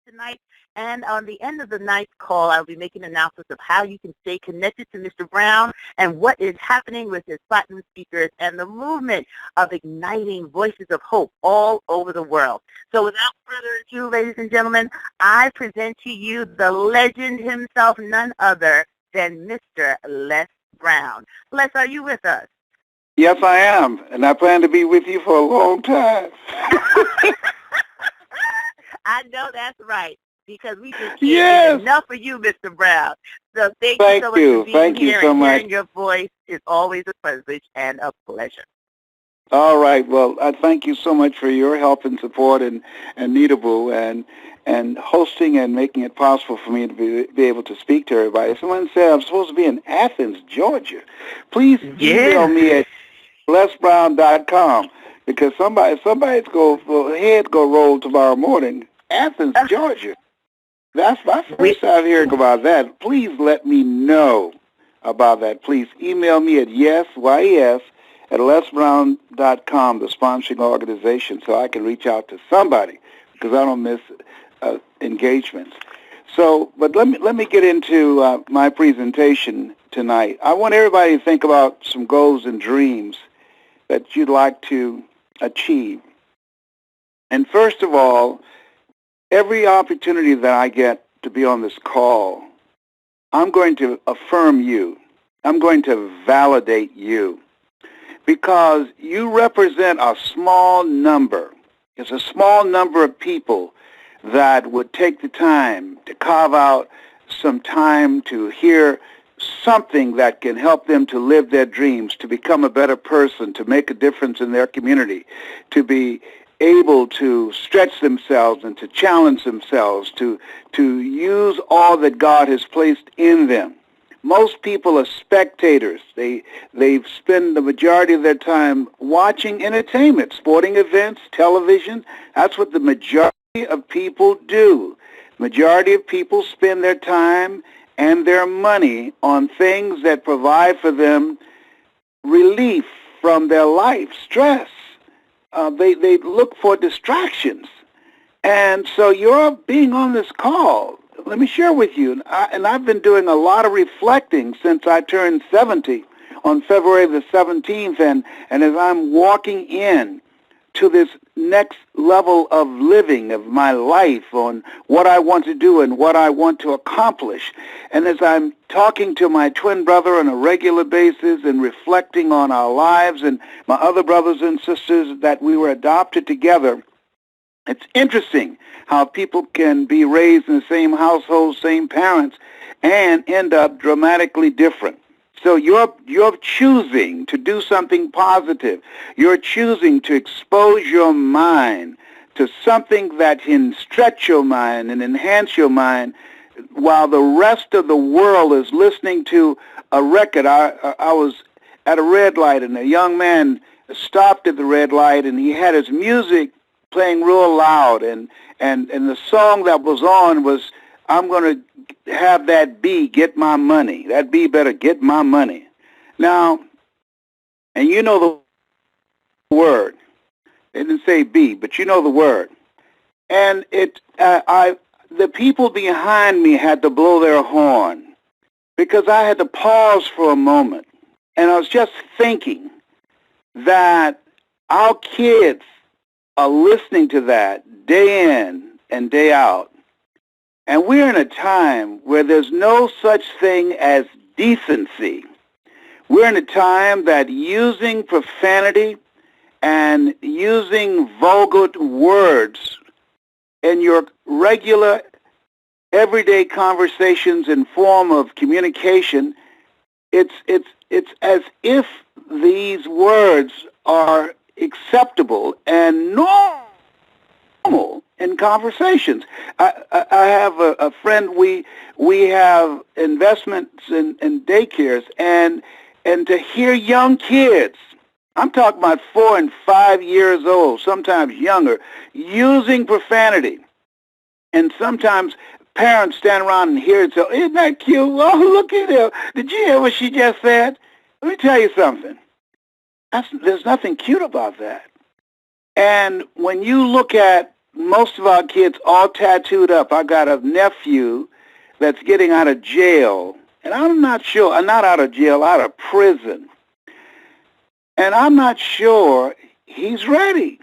tonight. And on the end of the night's call, I'll be making announcements of how you can stay connected to Mr. Brown and what is happening with his platinum speakers and the movement of igniting voices of hope all over the world. So without further ado, ladies and gentlemen, I present to you the legend himself, none other than Mr. Les Brown. Les, are you with us? Yes, I am, and I plan to be with you for a long time. I know that's right, because we just can't get enough for you, Mr. Brown. So thank you so much for being here, and hearing your voice is always a privilege and a pleasure. All right. Well, I thank you so much for your help and support, and Nita Boo, and hosting and making it possible for me to be able to speak to everybody. Someone said I'm supposed to be in Athens, Georgia. Please email me at lesbrown.com, because somebody's head go roll tomorrow morning. Athens, Georgia. That's my first time hearing about that. Please let me know about that. Please email me at yes at lesbrown.com, the sponsoring organization, so I can reach out to somebody, because I don't miss engagements. So, but let me get into my presentation tonight. I want everybody to think about some goals and dreams that you'd like to achieve. And first of all, every opportunity that I get to be on this call, I'm going to affirm you. I'm going to validate you, because you represent a small number. It's a small number of people that would take the time to carve out some time to hear something that can help them to live their dreams, to become a better person, to make a difference in their community, to be able to stretch themselves and to challenge themselves, to use all that God has placed in them. Most people are spectators. They spend the majority of their time watching entertainment, sporting events, television. That's what the majority of people do. Majority of people spend their time and their money on things that provide for them relief from their life, stress. They look for distractions. And so you're being on this call. Let me share with you, and I've been doing a lot of reflecting since I turned 70 on February the 17th, and as I'm walking in to this next level of living of my life, on what I want to do and what I want to accomplish. And as I'm talking to my twin brother on a regular basis and reflecting on our lives and my other brothers and sisters that we were adopted together, it's interesting how people can be raised in the same household, same parents, and end up dramatically different. So you're choosing to do something positive. You're choosing to expose your mind to something that can stretch your mind and enhance your mind, while the rest of the world is listening to a record. I was at a red light, and a young man stopped at the red light, and he had his music playing real loud, and the song that was on was, I'm going to have that bee get my money. That bee better get my money. Now, and you know the word. It didn't say bee, but you know the word. And the people behind me had to blow their horn, because I had to pause for a moment. And I was just thinking that our kids are listening to that day in and day out. And we're in a time where there's no such thing as decency. We're in a time that using profanity and using vulgar words in your regular, everyday conversations and form of communication, it's as if these words are acceptable and normal in conversations. I have a friend, we have investments in daycares, and to hear young kids, I'm talking about 4 and 5 years old, sometimes younger, using profanity. And sometimes parents stand around and hear it, so, isn't that cute? Oh, look at her. Did you hear what she just said? Let me tell you something. There's nothing cute about that. And when you look at most of our kids all tattooed up. I got a nephew that's getting out of jail, and I'm not sure, not out of jail, out of prison. And I'm not sure he's ready,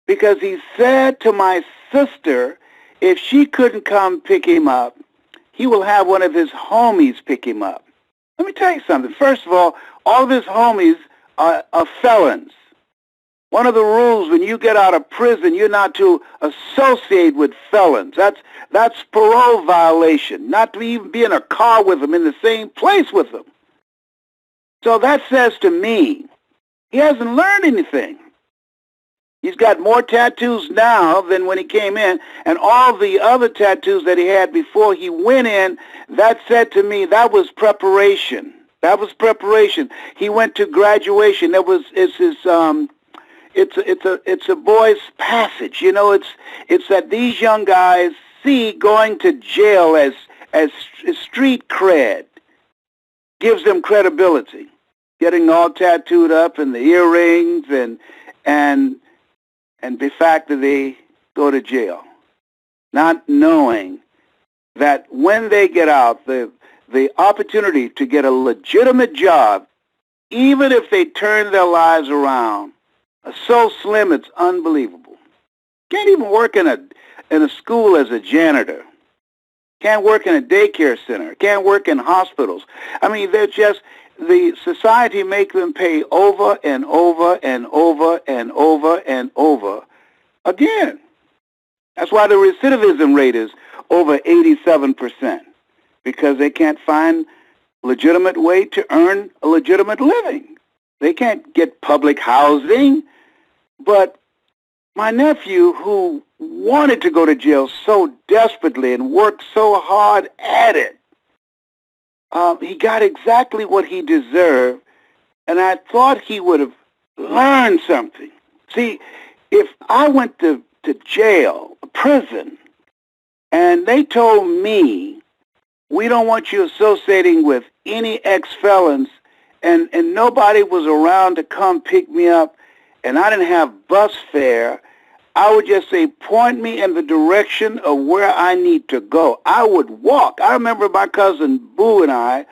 because he said to my sister, if she couldn't come pick him up, he will have one of his homies pick him up. Let me tell you something. First of all of his homies are felons. One of the rules when you get out of prison, you're not to associate with felons. That's parole violation, not to even be in a car with them, in the same place with them. So that says to me, he hasn't learned anything. He's got more tattoos now than when he came in, and all the other tattoos that he had before he went in, that said to me, that was preparation. That was preparation. He went to graduation. It's a boy's passage. You know, it's that these young guys see going to jail as street cred, gives them credibility. Getting all tattooed up and the earrings and the fact that they go to jail, not knowing that when they get out, the opportunity to get a legitimate job, even if they turn their lives around, are so slim it's unbelievable. Can't even work in a school as a janitor. Can't work in a daycare center. Can't work in hospitals. I mean, they're just, the society make them pay over and over and over and over and over again. That's why the recidivism rate is over 87%, because they can't find a legitimate way to earn a legitimate living. They can't get public housing. But my nephew, who wanted to go to jail so desperately and worked so hard at it, he got exactly what he deserved, and I thought he would have learned something. See, if I went to jail, prison, and they told me, we don't want you associating with any ex-felons, and nobody was around to come pick me up, and I didn't have bus fare, I would just say, point me in the direction of where I need to go. I would walk. I remember my cousin Boo and I,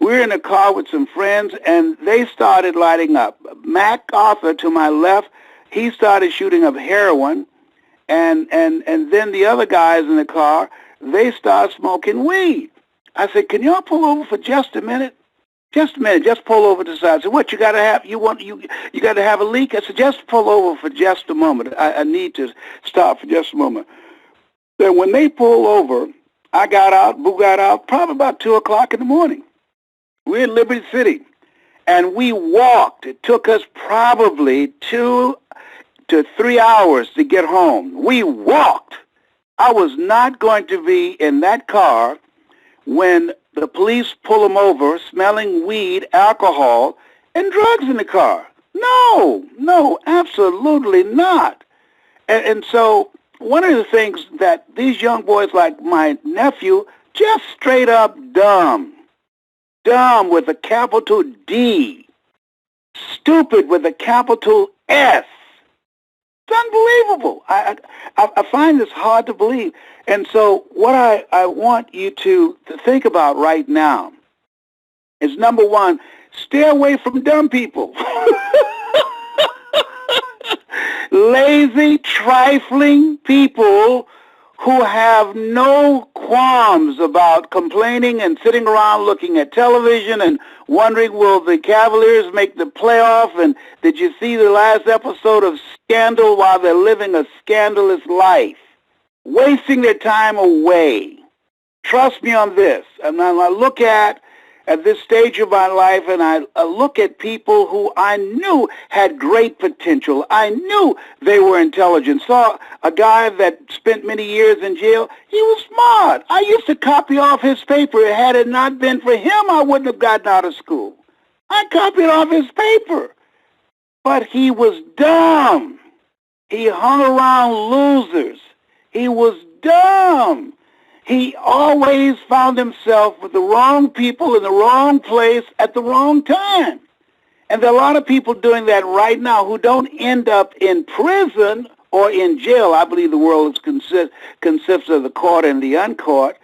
we were in a car with some friends, and they started lighting up. Mac Arthur to my left, he started shooting up heroin, and then the other guys in the car, they started smoking weed. I said, can y'all pull over for just a minute? Just a minute, just pull over to the side. I said, what, you got to have, you got to have a leak? I said, just pull over for just a moment. I need to stop for just a moment. Then when they pulled over, I got out, Boo got out, probably about 2 o'clock in the morning. We're in Liberty City, and we walked. It took us probably 2 to 3 hours to get home. We walked. I was not going to be in that car when the police pull them over smelling weed, alcohol, and drugs in the car. No, absolutely not. And so one of the things that these young boys like my nephew, just straight up dumb with a capital D, stupid with a capital S. It's unbelievable. I find this hard to believe. And so what I want you to think about right now is, number one, stay away from dumb people. Lazy, trifling people who have no qualms about complaining and sitting around looking at television and wondering, will the Cavaliers make the playoff? And did you see the last episode of Scandal, while they're living a scandalous life? Wasting their time away. Trust me on this. And I look at this stage of my life, and I look at people who I knew had great potential. I knew they were intelligent. Saw a guy that spent many years in jail. He was smart. I used to copy off his paper. Had it not been for him, I wouldn't have gotten out of school. I copied off his paper. But he was dumb. He hung around losers. He was dumb. He always found himself with the wrong people in the wrong place at the wrong time. And there are a lot of people doing that right now who don't end up in prison or in jail. I believe the world consists of the caught and the uncaught,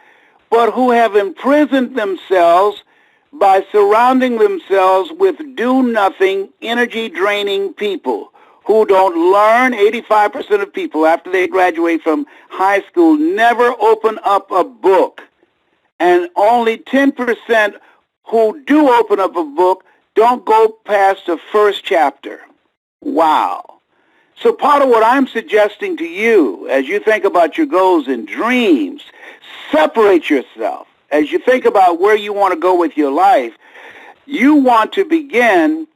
but who have imprisoned themselves by surrounding themselves with do-nothing, energy-draining people who don't learn. 85% of people, after they graduate from high school, never open up a book. And only 10% who do open up a book don't go past the first chapter. Wow. So part of what I'm suggesting to you as you think about your goals and dreams, separate yourself. As you think about where you want to go with your life, you want to begin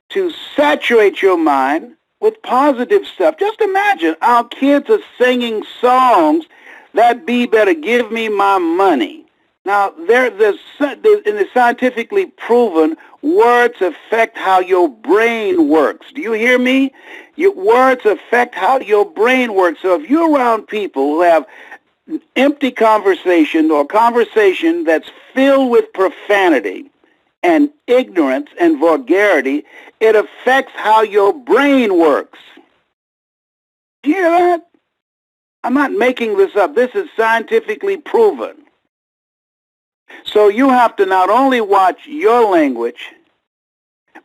to saturate your mind with positive stuff. Just imagine our kids are singing songs that be better give me my money. Now, it's scientifically proven words affect how your brain works. Do you hear me? Your words affect how your brain works. So if you're around people who have empty conversation or conversation that's filled with profanity and ignorance and vulgarity, it affects how your brain works. Do you hear that? I'm not making this up. This is scientifically proven. So you have to not only watch your language,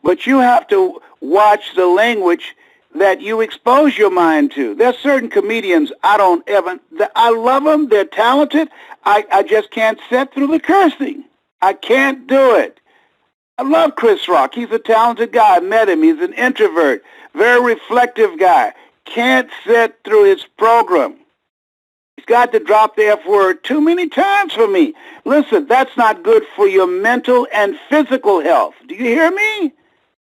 but you have to watch the language that you expose your mind to. There's certain comedians I love them. They're talented. I just can't sit through the cursing. I can't do it. I love Chris Rock. He's a talented guy. I met him. He's an introvert, very reflective guy. Can't sit through his program. He's got to drop the F word too many times for me. Listen, that's not good for your mental and physical health. Do you hear me?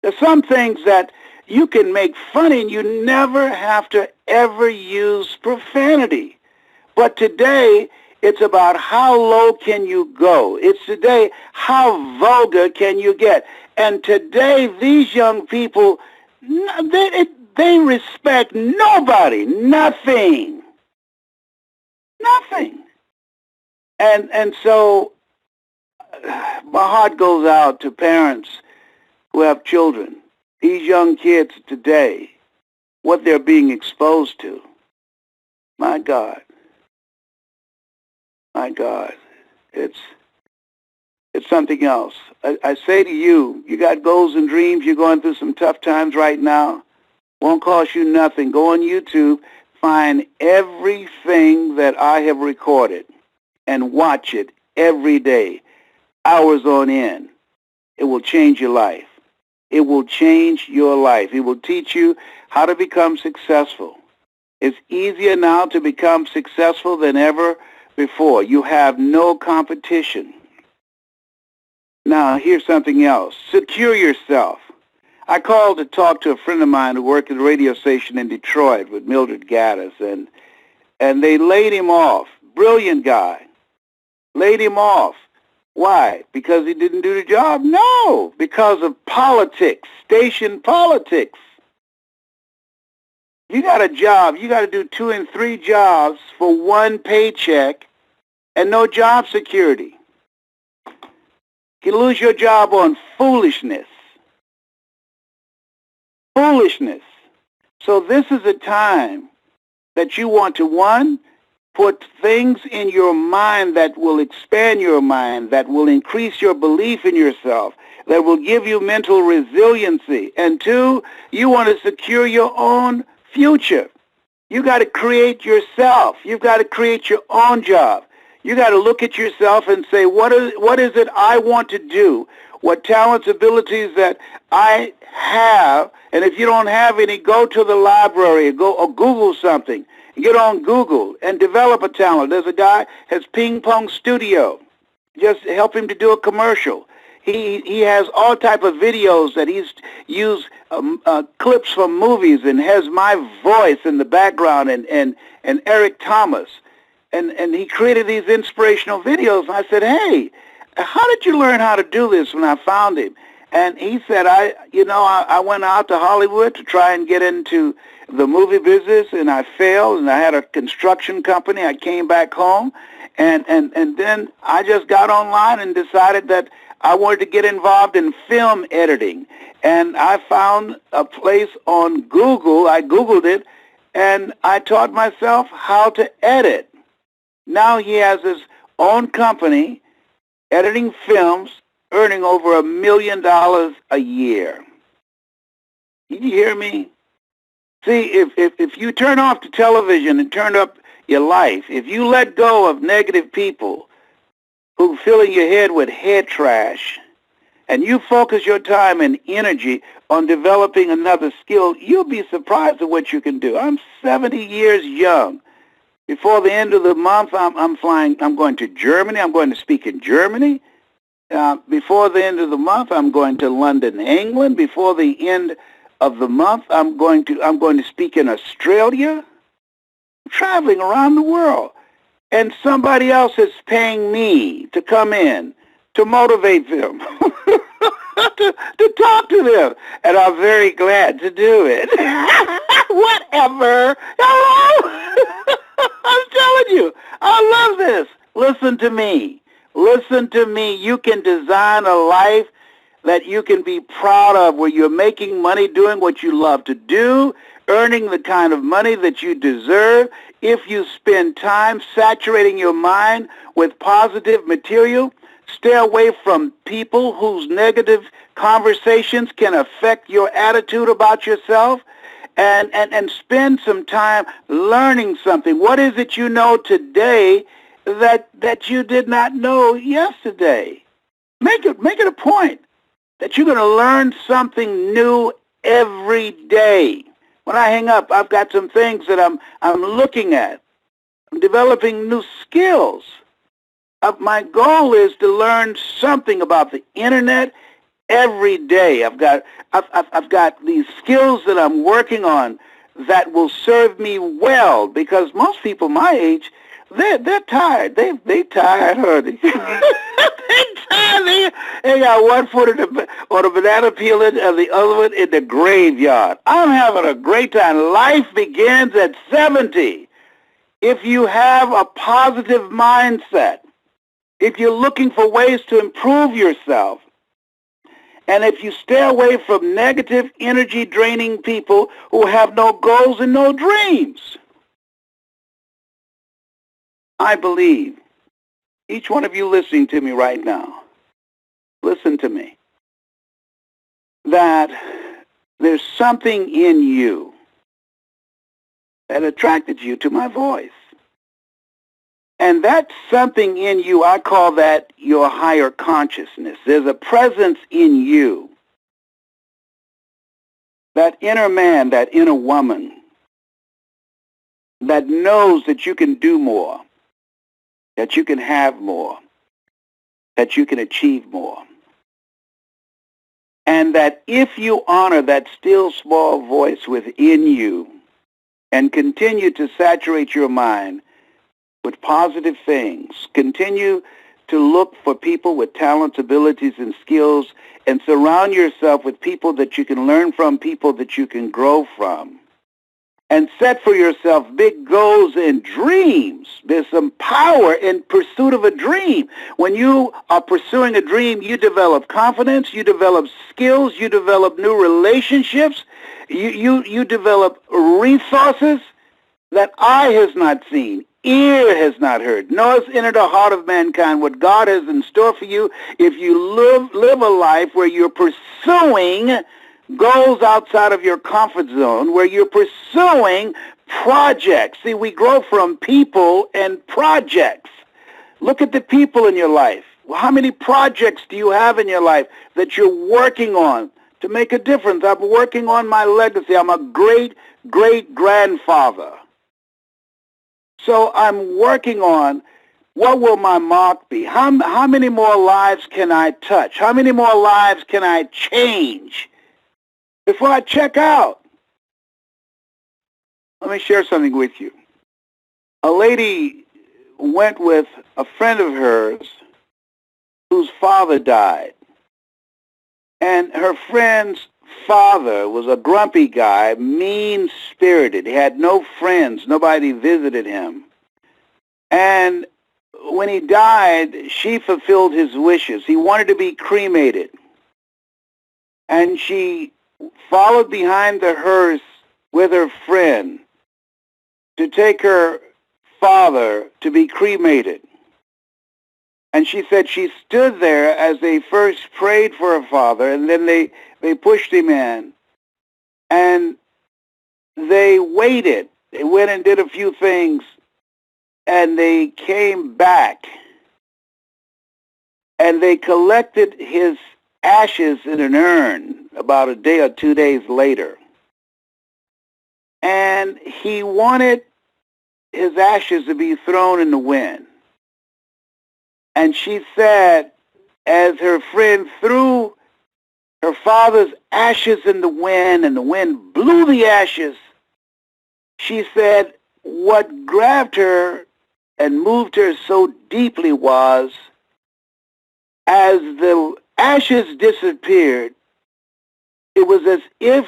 There's some things that you can make funny and you never have to ever use profanity. But today, it's about how low can you go. It's today, how vulgar can you get. And today, these young people, they respect nobody, nothing. Nothing. And so my heart goes out to parents who have children. These young kids today, what they're being exposed to. My God. My God. It's something else. I say to you, you got goals and dreams. You're going through some tough times right now. Won't cost you nothing. Go on YouTube. Find everything that I have recorded and watch it every day, hours on end. It will change your life. It will change your life. It will teach you how to become successful. It's easier now to become successful than ever before. You have no competition. Now, here's something else. Secure yourself. I called to talk to a friend of mine who worked at a radio station in Detroit with Mildred Gaddis, and they laid him off. Brilliant guy. Laid him off. Why? Because he didn't do the job? No, because of politics, station politics. You got a job, you got to do 2 and 3 jobs for one paycheck and no job security. You can lose your job on foolishness. Foolishness. So this is a time that you want to, one, put things in your mind that will expand your mind, that will increase your belief in yourself, that will give you mental resiliency. And 2, you want to secure your own future. You got to create yourself. You've got to create your own job. You got to look at yourself and say, what is it I want to do? What talents, abilities that I have, and if you don't have any, go to the library or Google something. Get on Google and develop a talent. There's a guy has Ping Pong Studio. Just help him to do a commercial. He has all type of videos that he's used clips from movies and has my voice in the background and Eric Thomas. And he created these inspirational videos. And I said, hey, how did you learn how to do this when I found him? And he said, I went out to Hollywood to try and get into the movie business, and I failed, and I had a construction company. I came back home, and then I just got online and decided that I wanted to get involved in film editing. And I found a place on Google. I Googled it, and I taught myself how to edit. Now he has his own company, editing films, earning over $1 million a year. You hear me? See, if you turn off the television and turn up your life, if you let go of negative people who filling your head with head trash, and you focus your time and energy on developing another skill, you'll be surprised at what you can do. I'm 70 years young. Before the end of the month, I'm flying. I'm going to Germany. I'm going to speak in Germany. Before the end of the month, I'm going to London, England. Before the end of the month, I'm going to speak in Australia. I'm traveling around the world, and somebody else is paying me to come in to motivate them, to talk to them, and I'm very glad to do it. Whatever. Hello? I'm telling you, I love this. Listen to me. Listen to me. You can design a life that you can be proud of, where you're making money doing what you love to do, earning the kind of money that you deserve. If you spend time saturating your mind with positive material, stay away from people whose negative conversations can affect your attitude about yourself, and spend some time learning something. What is it you know today that you did not know yesterday? Make it a point that you're going to learn something new every day. When I hang up, I've got some things that I'm looking at. I'm developing new skills. My goal is to learn something about the internet every day. I've got these skills that I'm working on that will serve me well, because most people my age, they're tired. They tired, honey. They tired. They got one foot on a banana peel and the other one in the graveyard. I'm having a great time. Life begins at 70. If you have a positive mindset, if you're looking for ways to improve yourself, and if you stay away from negative, energy-draining people who have no goals and no dreams, I believe, each one of you listening to me right now, listen to me, that there's something in you that attracted you to my voice. And that something in you, I call that your higher consciousness. There's a presence in you, that inner man, that inner woman, that knows that you can do more, that you can have more, that you can achieve more. And that if you honor that still small voice within you and continue to saturate your mind with positive things, continue to look for people with talents, abilities, and skills, and surround yourself with people that you can learn from, people that you can grow from, and set for yourself big goals and dreams. There's some power in pursuit of a dream. When you are pursuing a dream, you develop confidence, you develop skills, you develop new relationships, you develop resources that eye has not seen, ear has not heard, nor has entered the heart of mankind what God has in store for you if you live a life where you're pursuing goals outside of your comfort zone, where you're pursuing projects. See, we grow from people and projects. Look at the people in your life. Well, how many projects do you have in your life that you're working on to make a difference? I'm working on my legacy. I'm a great-great-grandfather. So I'm working on what will my mark be? How many more lives can I touch? How many more lives can I change before I check out? Let me share something with you. A lady went with a friend of hers whose father died. And her friend's father was a grumpy guy, mean-spirited. He had no friends. Nobody visited him. And when he died, she fulfilled his wishes. He wanted to be cremated. And she followed behind the hearse with her friend to take her father to be cremated. And she said she stood there as they first prayed for her father, and then they pushed him in. And they waited. They went and did a few things, and they came back. And they collected his ashes in an urn about a day or 2 days later. And he wanted his ashes to be thrown in the wind. And she said, as her friend threw her father's ashes in the wind, and the wind blew the ashes, she said what grabbed her and moved her so deeply was, as the ashes disappeared, it was as if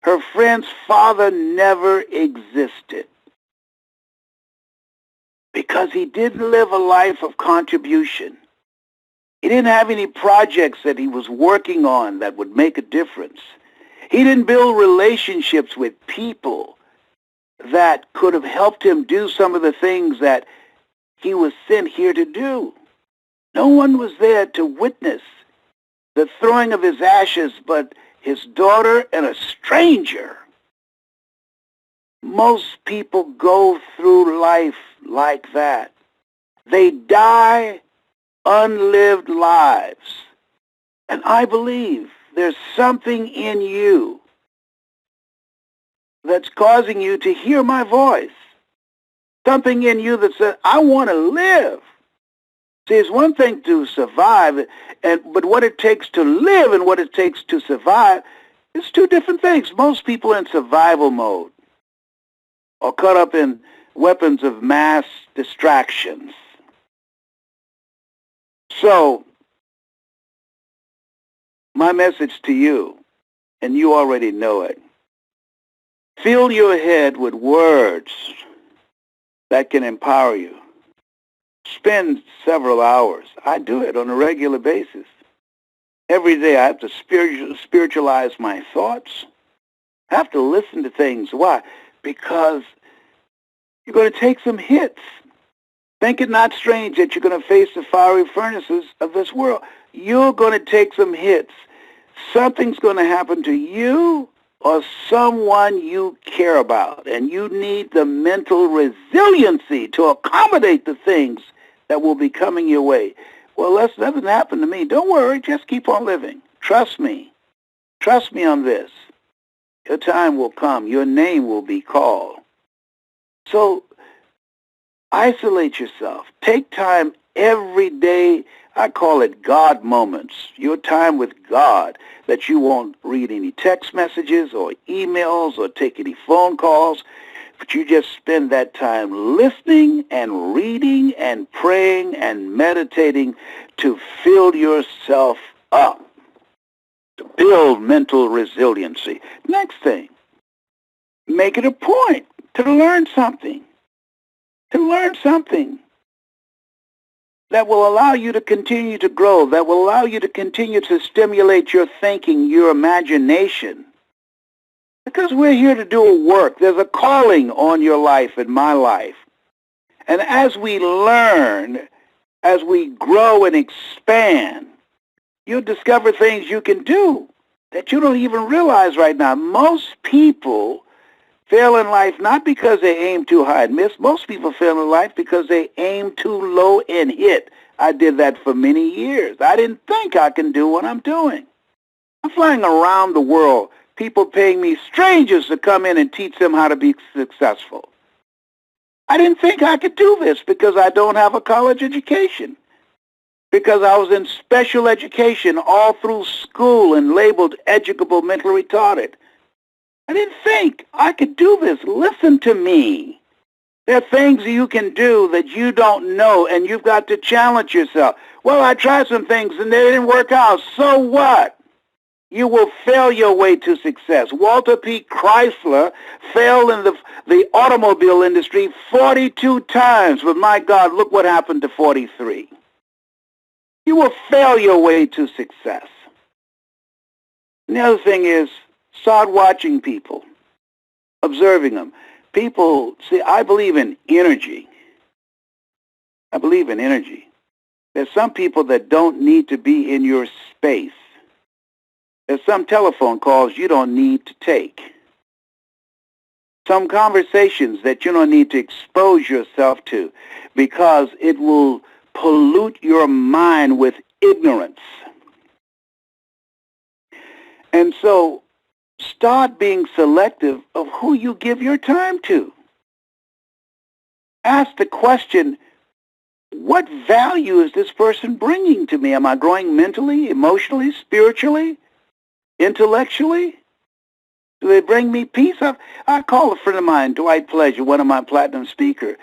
her friend's father never existed, because he didn't live a life of contribution. He didn't have any projects that he was working on that would make a difference. He didn't build relationships with people that could have helped him do some of the things that he was sent here to do. No one was there to witness the throwing of his ashes but his daughter and a stranger. Most people go through life like that. They die unlived lives. And I believe there's something in you that's causing you to hear my voice. Something in you that says, I want to live. See, it's one thing to survive, but what it takes to live and what it takes to survive is two different things. Most people in survival mode are caught up in weapons of mass distractions. So, my message to you, and you already know it, fill your head with words that can empower you. Spend several hours. I do it on a regular basis. Every day I have to spiritualize my thoughts. I have to listen to things. Why? Because you're going to take some hits. Think it not strange that you're going to face the fiery furnaces of this world. You're going to take some hits. Something's going to happen to you or someone you care about, and you need the mental resiliency to accommodate the things that will be coming your way. Well, that's nothing happened to me. Don't worry, just keep on living. Trust me. Trust me on this. Your time will come. Your name will be called. So isolate yourself. Take time every day. I call it God moments. Your time with God, that you won't read any text messages or emails or take any phone calls, but you just spend that time listening and reading and praying and meditating to fill yourself up, to build mental resiliency. Next thing, make it a point to learn something. To learn something that will allow you to continue to grow, that will allow you to continue to stimulate your thinking, your imagination. Because we're here to do a work. There's a calling on your life and my life. And as we learn, as we grow and expand, you'll discover things you can do that you don't even realize right now. Most people fail in life not because they aim too high and miss. Most people fail in life because they aim too low and hit. I did that for many years. I didn't think I can do what I'm doing. I'm flying around the world, people paying me, strangers, to come in and teach them how to be successful. I didn't think I could do this because I don't have a college education, because I was in special education all through school and labeled educable mentally retarded. I didn't think I could do this. Listen to me. There are things you can do that you don't know, and you've got to challenge yourself. Well, I tried some things and they didn't work out. So what? You will fail your way to success. Walter P. Chrysler failed in the automobile industry 42 times, but my God, look what happened to 43. You will fail your way to success. And the other thing is, start watching people, observing them. People, see, I believe in energy. I believe in energy. There's some people that don't need to be in your space. There's some telephone calls you don't need to take. Some conversations that you don't need to expose yourself to because it will pollute your mind with ignorance. And so start being selective of who you give your time to. Ask the question, what value is this person bringing to me? Am I growing mentally, emotionally, spiritually, intellectually? Do they bring me peace? I call a friend of mine, Dwight Pleasure, one of my platinum speakers.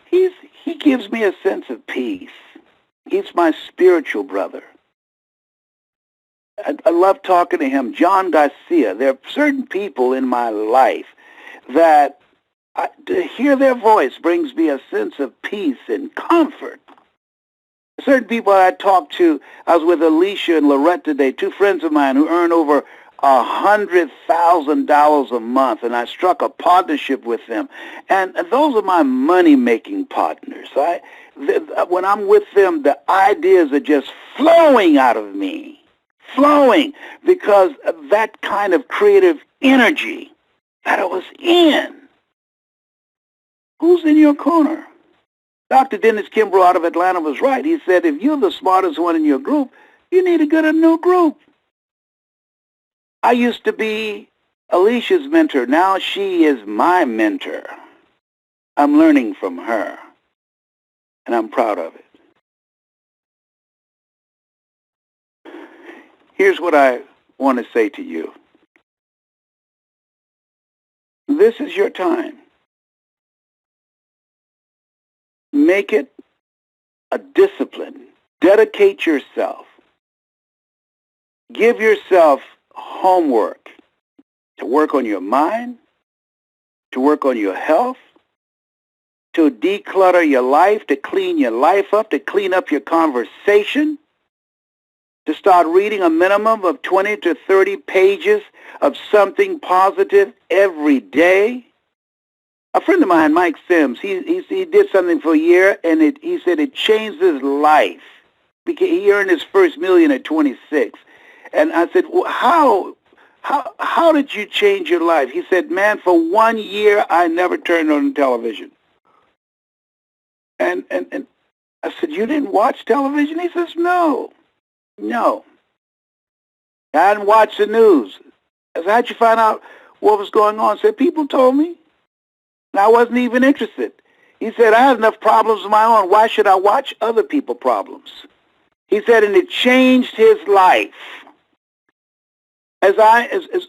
He gives me a sense of peace. He's my spiritual brother. I love talking to him. John Garcia. There are certain people in my life that to hear their voice brings me a sense of peace and comfort. Certain people I talked to, I was with Alicia and Lorette today, two friends of mine who earn over $100,000 a month, and I struck a partnership with them. And those are my money-making partners. When I'm with them, the ideas are just flowing out of me. Flowing, because of that kind of creative energy that I was in. Who's in your corner? Dr. Dennis Kimbrough out of Atlanta was right. He said, if you're the smartest one in your group, you need to get a new group. I used to be Alicia's mentor. Now she is my mentor. I'm learning from her, and I'm proud of it. Here's what I want to say to you. This is your time. Make it a discipline. Dedicate yourself. Give yourself homework to work on your mind, to work on your health, to declutter your life, to clean your life up, to clean up your conversation, to start reading a minimum of 20 to 30 pages of something positive every day. A friend of mine, Mike Sims, he did something for a year, and he said it changed his life. He earned his first million at 26. And I said, well, how did you change your life? He said, man, for 1 year, I never turned on the television. And I said, you didn't watch television? He says, no. I hadn't watched the news. I said, how'd you find out what was going on? He said, people told me. And I wasn't even interested. He said, I have enough problems of my own. Why should I watch other people's problems? He said, and it changed his life. As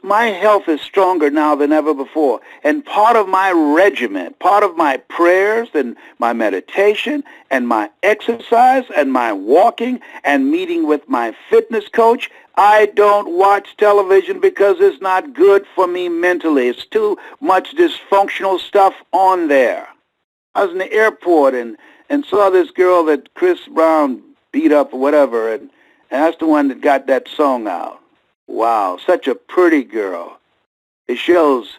my health is stronger now than ever before, and part of my regimen, part of my prayers and my meditation and my exercise and my walking and meeting with my fitness coach, I don't watch television because it's not good for me mentally. It's too much dysfunctional stuff on there. I was in the airport and saw this girl that Chris Brown beat up or whatever, and that's the one that got that song out. Wow, such a pretty girl. It shows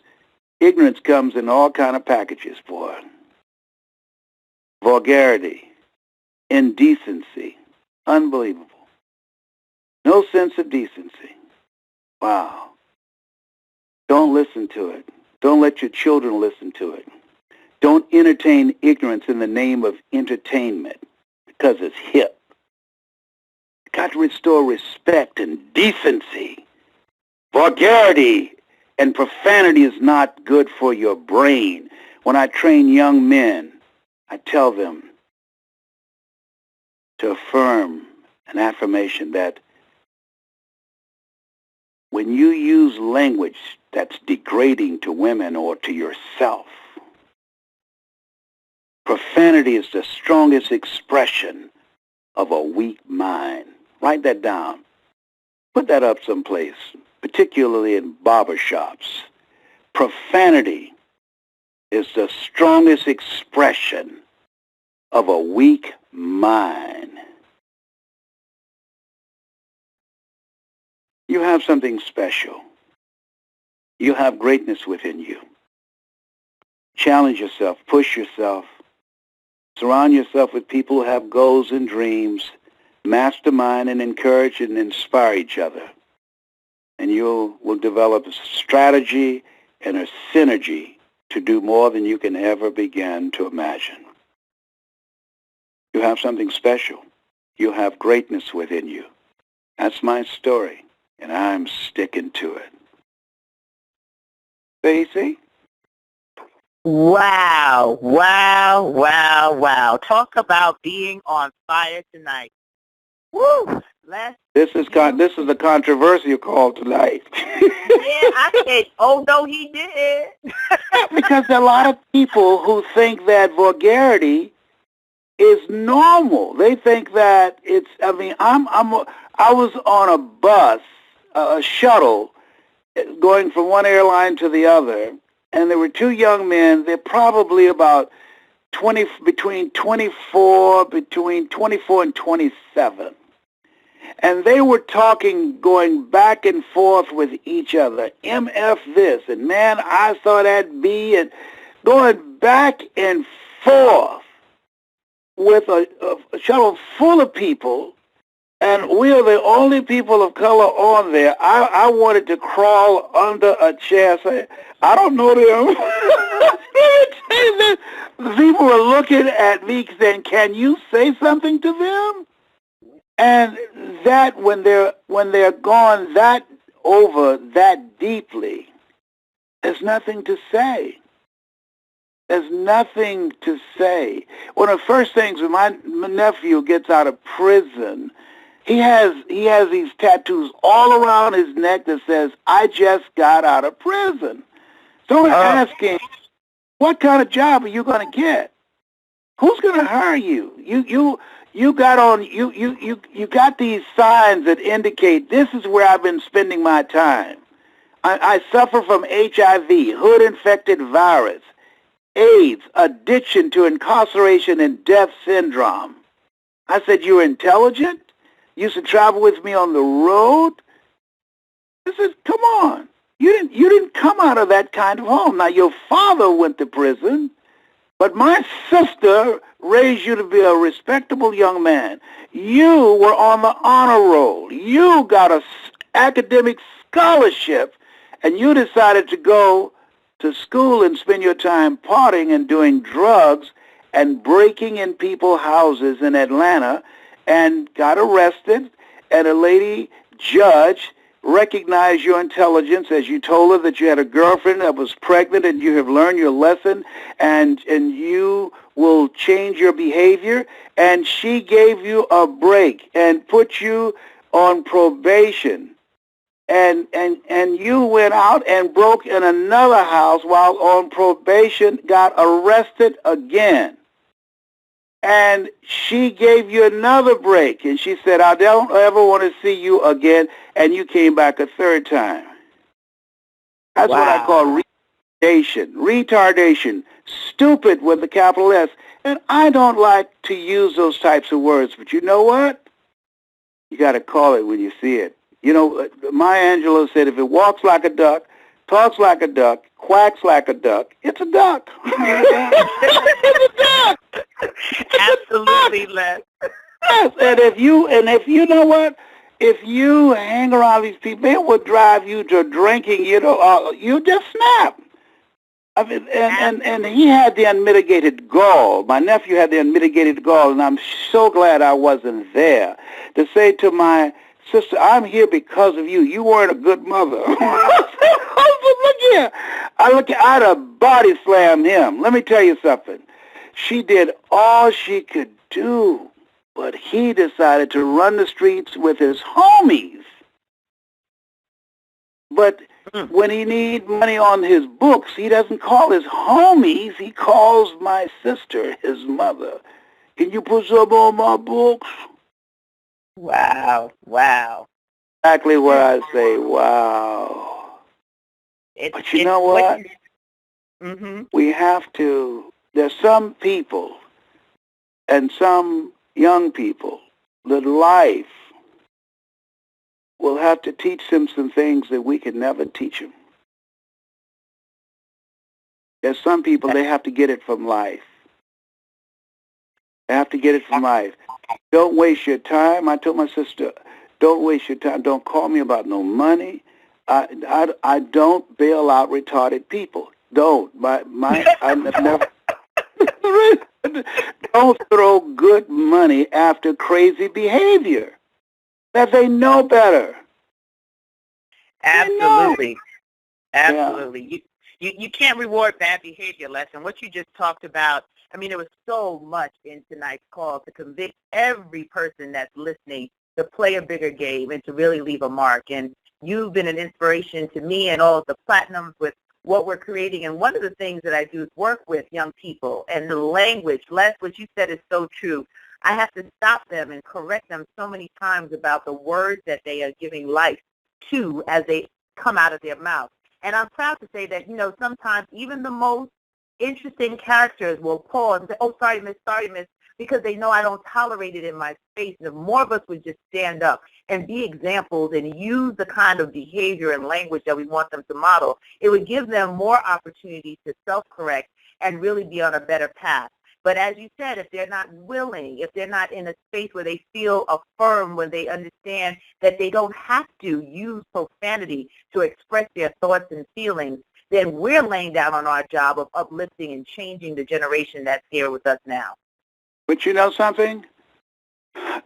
ignorance comes in all kind of packages, boy. Vulgarity, indecency, unbelievable. No sense of decency. Wow. Don't listen to it. Don't let your children listen to it. Don't entertain ignorance in the name of entertainment because it's hip. Got to restore respect and decency. Vulgarity and profanity is not good for your brain. When I train young men, I tell them to affirm an affirmation that when you use language that's degrading to women or to yourself, profanity is the strongest expression of a weak mind. Write that down. Put that up someplace, particularly in barbershops. Profanity is the strongest expression of a weak mind. You have something special. You have greatness within you. Challenge yourself. Push yourself. Surround yourself with people who have goals and dreams. Mastermind and encourage and inspire each other. And you will develop a strategy and a synergy to do more than you can ever begin to imagine. You have something special. You have greatness within you. That's my story, and I'm sticking to it. Stacey? Wow, wow, wow, wow. Talk about being on fire tonight. Woo! This is the controversial call tonight. Yeah, I said, oh, no, he did. Because there are a lot of people who think that vulgarity is normal. They think that it's, I mean, I was on a bus, a shuttle, going from one airline to the other, and there were two young men. They're probably about between 24 and 27. And they were talking, going back and forth with each other. MF this, and man, I saw that B, and going back and forth with a shuttle full of people, and we are the only people of color on there. I wanted to crawl under a chair, say, I don't know them. The people were looking at me saying, can you say something to them? And that when they're gone that over that deeply, there's nothing to say. There's nothing to say. One of the first things when my nephew gets out of prison, he has these tattoos all around his neck that says, I just got out of prison. So I'm asking, what kind of job are you going to get? Who's going to hire you? You got these signs that indicate this is where I've been spending my time. I suffer from HIV, hood-infected virus, AIDS, addiction to incarceration and death syndrome. I said, you're intelligent? You used to travel with me on the road? I said, come on. You didn't come out of that kind of home. Now, your father went to prison, but my sister raised you to be a respectable young man. You were on the honor roll. You got an academic scholarship, and you decided to go to school and spend your time partying and doing drugs and breaking in people's houses in Atlanta, and got arrested, and a lady judge recognized your intelligence as you told her that you had a girlfriend that was pregnant and you have learned your lesson and you will change your behavior, and she gave you a break and put you on probation. And you went out and broke in another house while on probation, got arrested again. And she gave you another break, and she said, I don't ever want to see you again, and you came back a third time. That's what I call retardation, stupid with a capital S. And I don't like to use those types of words, but you know what? You got to call it when you see it. You know, Maya Angelou said, if it walks like a duck, talks like a duck, quacks like a duck, it's a duck. It's a duck. Absolutely, Les. Yes, and if you know what, if you hang around these people, it will drive you to drinking. You just snap. I mean, and he had the unmitigated gall. My nephew had the unmitigated gall, and I'm so glad I wasn't there to say to my sister, I'm here because of you. You weren't a good mother. Look here. I'd have body slammed him. Let me tell you something. She did all she could do, but he decided to run the streets with his homies. But when he needs money on his books, he doesn't call his homies. He calls my sister his mother. Can you put some on my books? Wow, wow. Exactly what I say, wow. But you know what? We have to, there's some people and some young people that life will have to teach them some things that we can never teach them. There's some people, they have to get it from life. They have to get it from life. Don't waste your time. I told my sister, don't waste your time. Don't call me about no money. I don't bail out retarded people. Don't. I've never. Don't throw good money after crazy behavior. That they know better. Absolutely. Absolutely. Yeah. You can't reward bad behavior, Les. And what you just talked about, I mean, there was so much in tonight's call to convict every person that's listening to play a bigger game and to really leave a mark. And you've been an inspiration to me and all of the platinums with what we're creating. And one of the things that I do is work with young people and the language. Les, what you said is so true. I have to stop them and correct them so many times about the words that they are giving life to as they come out of their mouth. And I'm proud to say that, sometimes even the most interesting characters will pause and say, oh, sorry, miss, because they know I don't tolerate it in my space. And if more of us would just stand up and be examples and use the kind of behavior and language that we want them to model, it would give them more opportunity to self-correct and really be on a better path. But as you said, if they're not willing, if they're not in a space where they feel affirmed, when they understand that they don't have to use profanity to express their thoughts and feelings, then we're laying down on our job of uplifting and changing the generation that's here with us now. But you know something?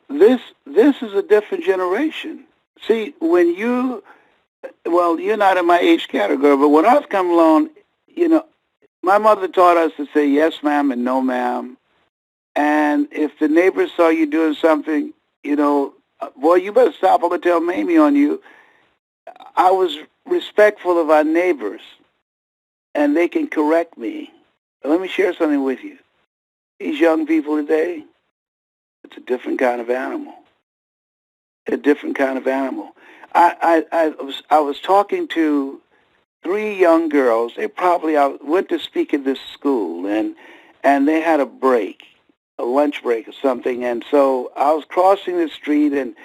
This is a different generation. See, you're not in my age category, but when I was coming along, my mother taught us to say yes, ma'am, and no, ma'am. And if the neighbors saw you doing something, boy, you better stop. I'm going to tell Mamie on you. I was respectful of our neighbors, and they can correct me. But let me share something with you. These young people today, it's a different kind of animal. A different kind of animal. I was talking to 3 young girls. They probably went to speak at this school, and they had a break, a lunch break or something. And so I was crossing the street, and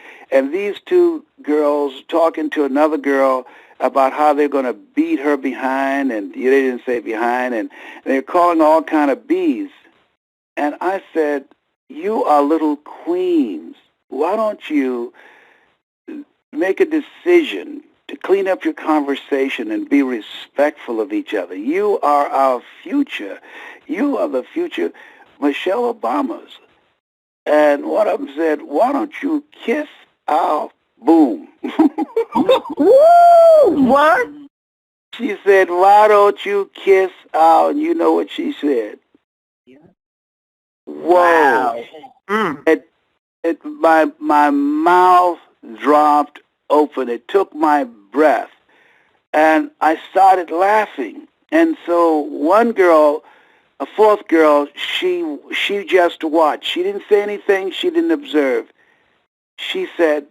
these 2 girls talking to another girl about how they're going to beat her behind, and they didn't say behind, and they're calling all kind of B's. And I said, you are little queens. Why don't you make a decision to clean up your conversation and be respectful of each other? You are our future. You are the future Michelle Obamas. And one of them said, why don't you kiss our boom? What? She said, why don't you kiss our, and you know what she said? Yeah. Whoa. Wow. My mouth dropped open. It took my breath. And I started laughing. And so one girl, a 4th girl, she just watched. She didn't say anything. She didn't observe. She said,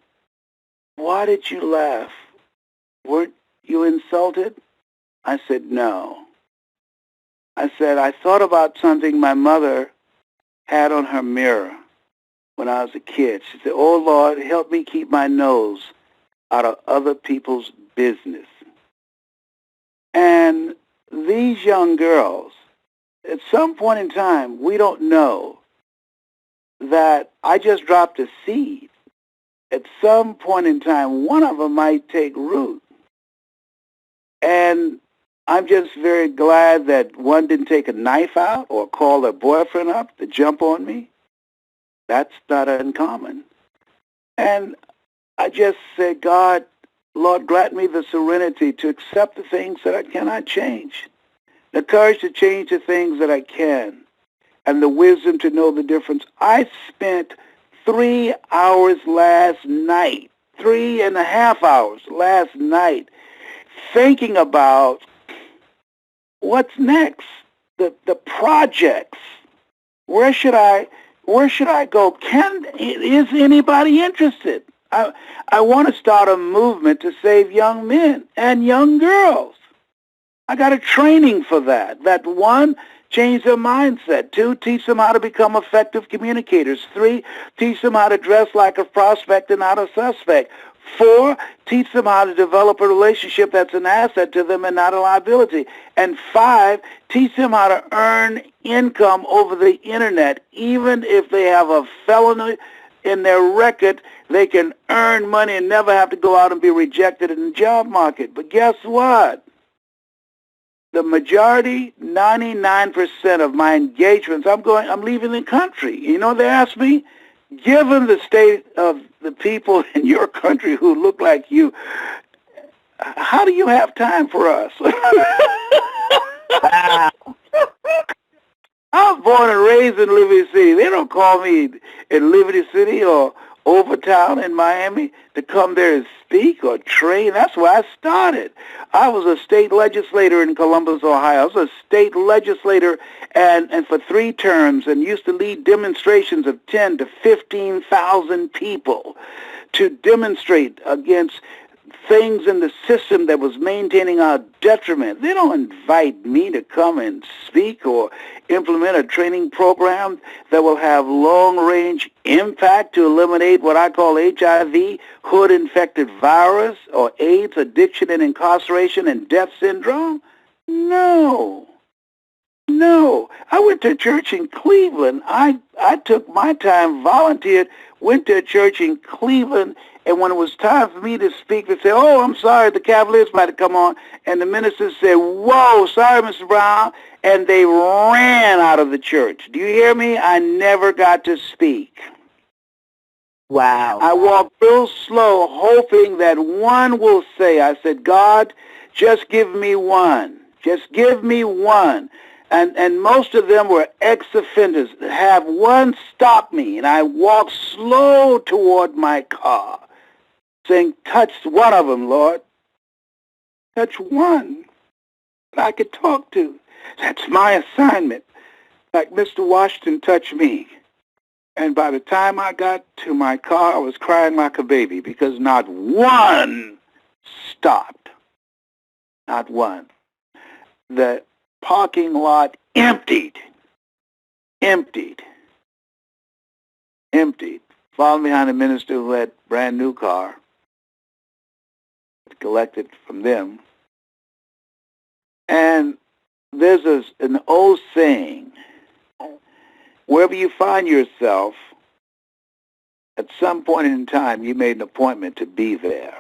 why did you laugh? Weren't you insulted? I said, no. I said, I thought about something my mother had on her mirror when I was a kid. She said, oh, Lord, help me keep my nose out of other people's business. And these young girls, at some point in time, we don't know that I just dropped a seed. At some point in time, one of them might take root. And I'm just very glad that one didn't take a knife out or call their boyfriend up to jump on me. That's not uncommon. And I just said, God, Lord, grant me the serenity to accept the things that I cannot change, the courage to change the things that I can, and the wisdom to know the difference. I spent 3 hours last night, 3.5 hours last night, thinking about what's next, the projects. Where should I go? Is anybody interested? I want to start a movement to save young men and young girls. I got a training for that. That 1, change their mindset. 2, teach them how to become effective communicators. 3, teach them how to dress like a prospect and not a suspect. 4, teach them how to develop a relationship that's an asset to them and not a liability. And 5, teach them how to earn income over the internet. Even if they have a felony in their record, they can earn money and never have to go out and be rejected in the job market. But guess what? The majority, 99% of my engagements, I'm leaving the country. You know, they ask me, given the state of the people in your country who look like you, how do you have time for us? I was born and raised in Liberty City. They don't call me in Liberty City or Overtown in Miami to come there and speak or train. That's where I started. I was a state legislator in Columbus, Ohio. I was a state legislator and for 3 terms and used to lead demonstrations of 10 to 15,000 people to demonstrate against things in the system that was maintaining our detriment. They don't invite me to come and speak or implement a training program that will have long-range impact to eliminate what I call HIV, hood-infected virus, or AIDS, addiction and incarceration and death syndrome. No. No. I went to a church in Cleveland. I took my time, volunteered, went to a church in Cleveland, and when it was time for me to speak, they said, "Oh, I'm sorry, the Cavaliers might have come on." And the minister said, "Whoa, sorry, Mr. Brown." And they ran out of the church. Do you hear me? I never got to speak. Wow. I walked real slow, hoping that one will say, I said, "God, just give me one. Just give me one." And most of them were ex-offenders. Have one stop me. And I walked slow toward my car, saying, "Touch one of them, Lord. Touch one that I could talk to. That's my assignment. Like Mr. Washington touched me." And by the time I got to my car, I was crying like a baby because not one stopped. Not one. The parking lot emptied. Following behind a minister who had a brand new car, collected from them. And there's an old saying, wherever you find yourself, at some point in time, you made an appointment to be there.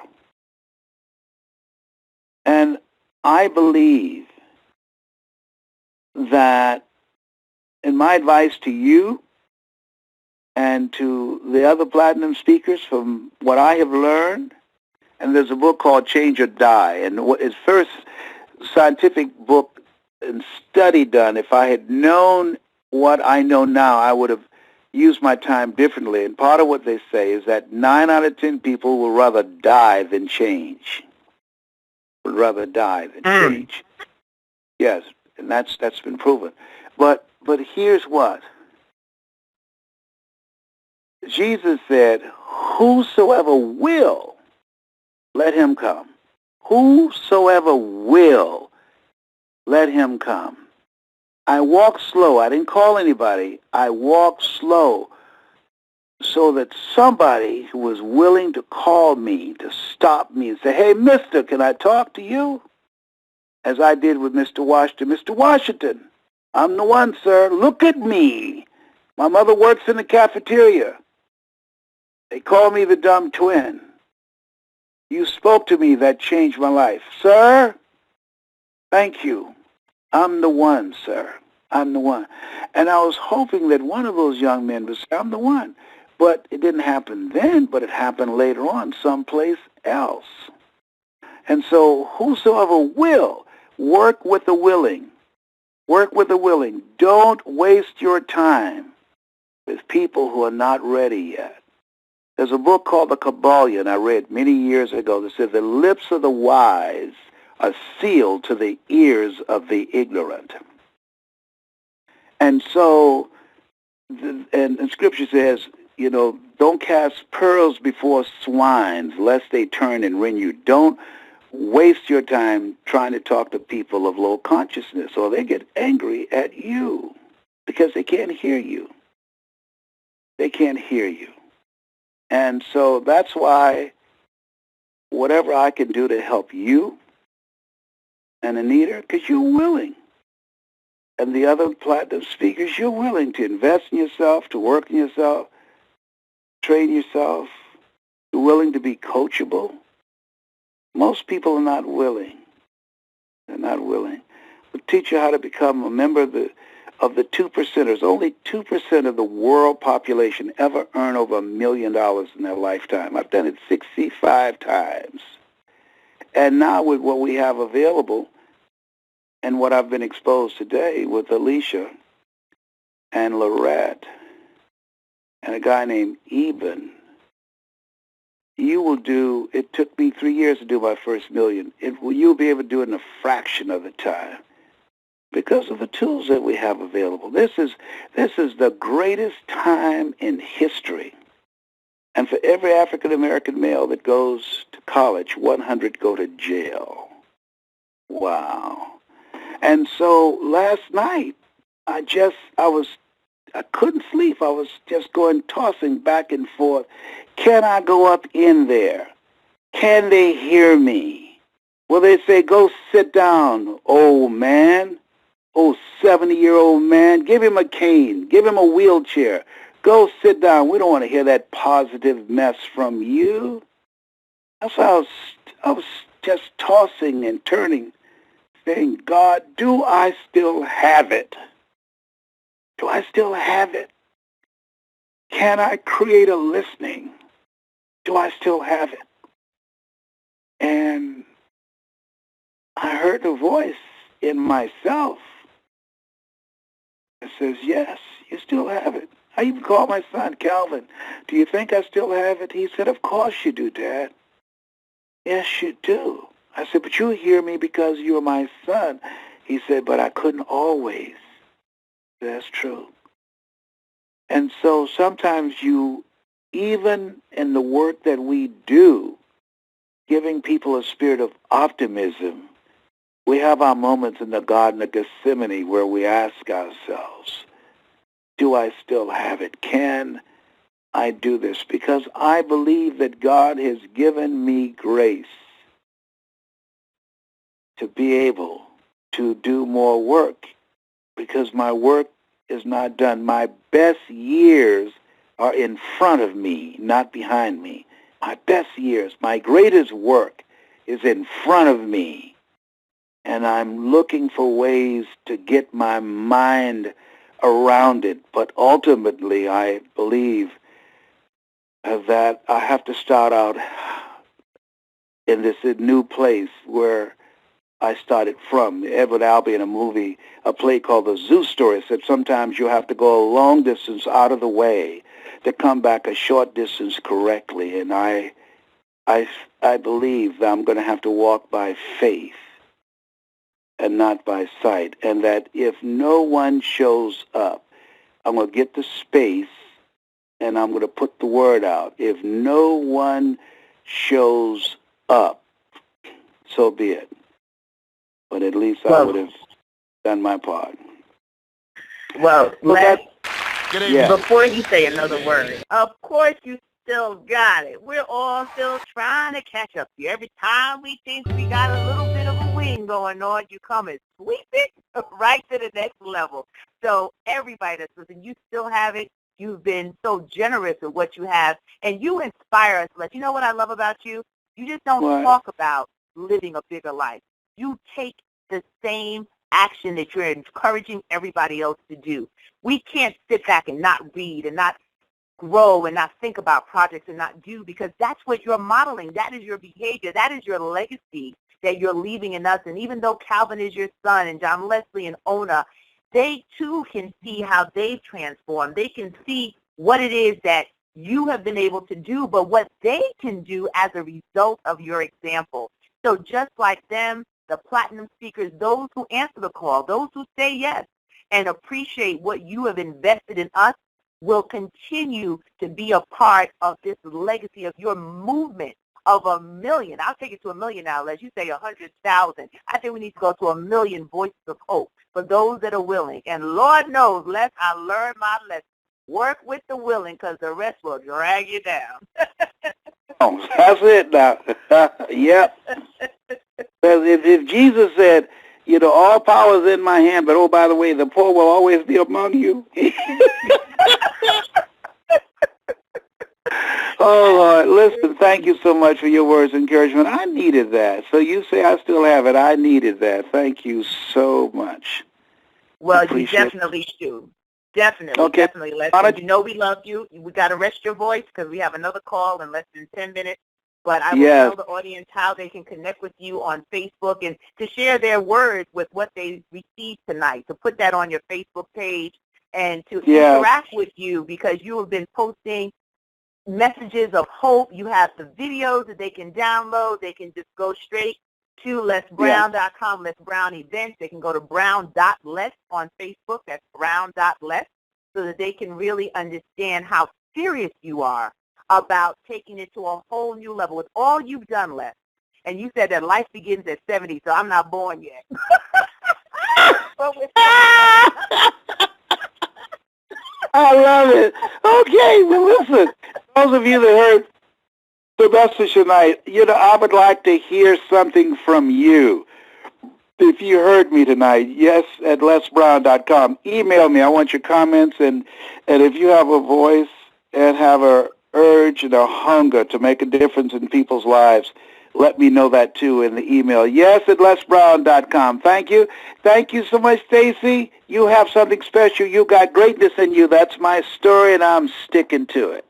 And I believe that, and my advice to you and to the other platinum speakers from what I have learned, and there's a book called Change or Die, and his first scientific book and study done, if I had known what I know now, I would have used my time differently. And part of what they say is that 9 out of 10 people will rather die than change. Would rather die than change. Yes, and that's been proven. But here's what. Jesus said, "Whosoever will, let him come. Whosoever will, let him come." I walked slow. I didn't call anybody. I walked slow so that somebody who was willing to call me, to stop me and say, "Hey, mister, can I talk to you?" As I did with Mr. Washington. "Mr. Washington, I'm the one, sir. Look at me. My mother works in the cafeteria. They call me the dumb twin. You spoke to me that changed my life. Sir, thank you. I'm the one, sir. I'm the one." And I was hoping that one of those young men would say, "I'm the one." But it didn't happen then, but it happened later on someplace else. And so whosoever will, work with the willing. Work with the willing. Don't waste your time with people who are not ready yet. There's a book called The Kabbalion I read many years ago that says the lips of the wise are sealed to the ears of the ignorant. And so, and Scripture says, you know, don't cast pearls before swines, lest they turn and rend you. Don't waste your time trying to talk to people of low consciousness, or they get angry at you because they can't hear you. They can't hear you. And so that's why whatever I can do to help you and Anita, because you're willing. And the other platinum speakers, you're willing to invest in yourself, to work in yourself, train yourself. You're willing to be coachable. Most people are not willing. They're not willing. We'll teach you how to become a member of the 2%ers. Only 2% of the world population ever earn over $1 million in their lifetime. I've done it 65 times. And now with what we have available and what I've been exposed today with Alicia and Lorette and a guy named Eben, you will do, it took me 3 years to do my first million. You'll be able to do it in a fraction of the time because of the tools that we have available. This is the greatest time in history. And for every African-American male that goes to college, 100 go to jail. Wow. And so last night, I couldn't sleep. I was just tossing back and forth. Can I go up in there? Can they hear me? Well, they say, go sit down, old man. Oh, 70-year-old man. Give him a cane. Give him a wheelchair. Go sit down. We don't want to hear that positive mess from you. That's why I was just tossing and turning, saying, God, do I still have it? Do I still have it? Can I create a listening? Do I still have it? And I heard a voice in myself that says, yes, you still have it. I even called my son, Calvin. Do you think I still have it? He said, of course you do, Dad. Yes, you do. I said, but you hear me because you're my son. He said, but I couldn't always. That's true. And so sometimes even in the work that we do, giving people a spirit of optimism, we have our moments in the Garden of Gethsemane where we ask ourselves, do I still have it? Can I do this? Because I believe that God has given me grace to be able to do more work because my work is not done. My best years are in front of me, not behind me. My best years, my greatest work is in front of me. And I'm looking for ways to get my mind around it. But ultimately, I believe that I have to start out in this new place where I started from. Edward Albee in a play called The Zoo Story, said sometimes you have to go a long distance out of the way to come back a short distance correctly. And I believe that I'm going to have to walk by faith and not by sight. And that if no one shows up, I'm going to get the space and I'm going to put the word out. If no one shows up, so be it. But at least I would have done my part. Well, yeah. Before you say another word, of course you still got it. We're all still trying to catch up to you. Every time we think we got a little bit of a win going on, you come and sweep it right to the next level. So everybody that's listening, you still have it. You've been so generous with what you have, and you inspire us. But you know what I love about you? You just don't talk about living a bigger life. You take the same action that you're encouraging everybody else to do. We can't sit back and not read and not grow and not think about projects and not do, because that's what you're modeling. That is your behavior. That is your legacy that you're leaving in us. And even though Calvin is your son and John Leslie and Ona, they too can see how they've transformed. They can see what it is that you have been able to do, but what they can do as a result of your example. So just like them, the platinum speakers, those who answer the call, those who say yes and appreciate what you have invested in us, will continue to be a part of this legacy of your movement of 1 million. I'll take it to 1 million now, as you say 100,000. I think we need to go to 1 million voices of hope for those that are willing. And Lord knows, lest I learn my lesson. Work with the willing, because the rest will drag you down. That's it now. Yep. If Jesus said, all power is in my hand, but oh, by the way, the poor will always be among you. Oh, Lord, listen, thank you so much for your words of encouragement. I needed that. So you say I still have it. I needed that. Thank you so much. Well, you definitely do. Definitely, okay. Definitely. Leslie, we love you. We got to rest your voice because we have another call in less than 10 minutes. But I will tell the audience how they can connect with you on Facebook and to share their words with what they received tonight, to put that on your Facebook page and to interact with you because you have been posting messages of hope. You have the videos that they can download. They can just go straight to lesbrown.com, Les Brown Events. They can go to brown.les on Facebook. That's brown.les, so that they can really understand how serious you are about taking it to a whole new level with all you've done, Les. And you said that life begins at 70, so I'm not born yet. I love it. Okay, well, listen, those of you that heard the message tonight, I would like to hear something from you. If you heard me tonight, yes, at lesbrown.com. Email me. I want your comments. And if you have a voice and have a urge and a hunger to make a difference in people's lives, let me know that, too, in the email. Yes, at lesbrown.com. Thank you. Thank you so much, Stacy. You have something special. You got greatness in you. That's my story, and I'm sticking to it.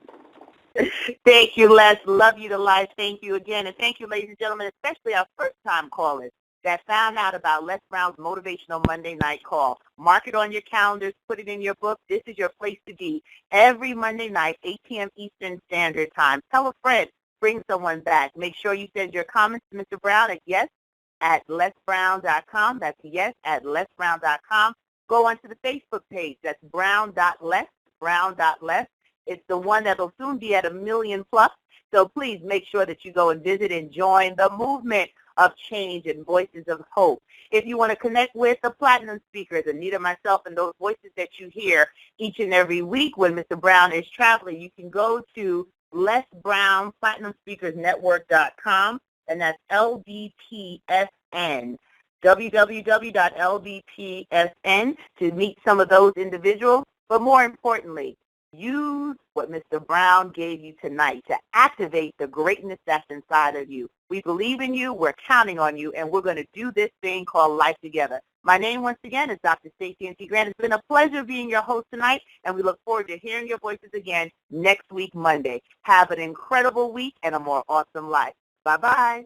Thank you, Les. Love you to life. Thank you again. And thank you, ladies and gentlemen, especially our first-time callers that found out about Les Brown's Motivational Monday Night Call. Mark it on your calendars. Put it in your book. This is your place to be. Every Monday night, 8 p.m. Eastern Standard Time. Tell a friend. Bring someone back. Make sure you send your comments to Mr. Brown at yes@lesbrown.com. That's yes@lesbrown.com. Go onto the Facebook page. That's brown.les, brown.les. It's the one that will soon be at 1 million plus. So please make sure that you go and visit and join the movement of change and voices of hope. If you want to connect with the platinum speakers, Anita, myself, and those voices that you hear each and every week when Mr. Brown is traveling, you can go to Les Brown Platinum Speakers Network.com, and that's LBPSN, www.lbpsn, to meet some of those individuals. But more importantly, use what Mr. Brown gave you tonight to activate the greatness that's inside of you. We believe in you, we're counting on you, and we're going to do this thing called life together. My name, once again, is Dr. Stacey N.T. Grant. It's been a pleasure being your host tonight, and we look forward to hearing your voices again next week, Monday. Have an incredible week and a more awesome life. Bye-bye.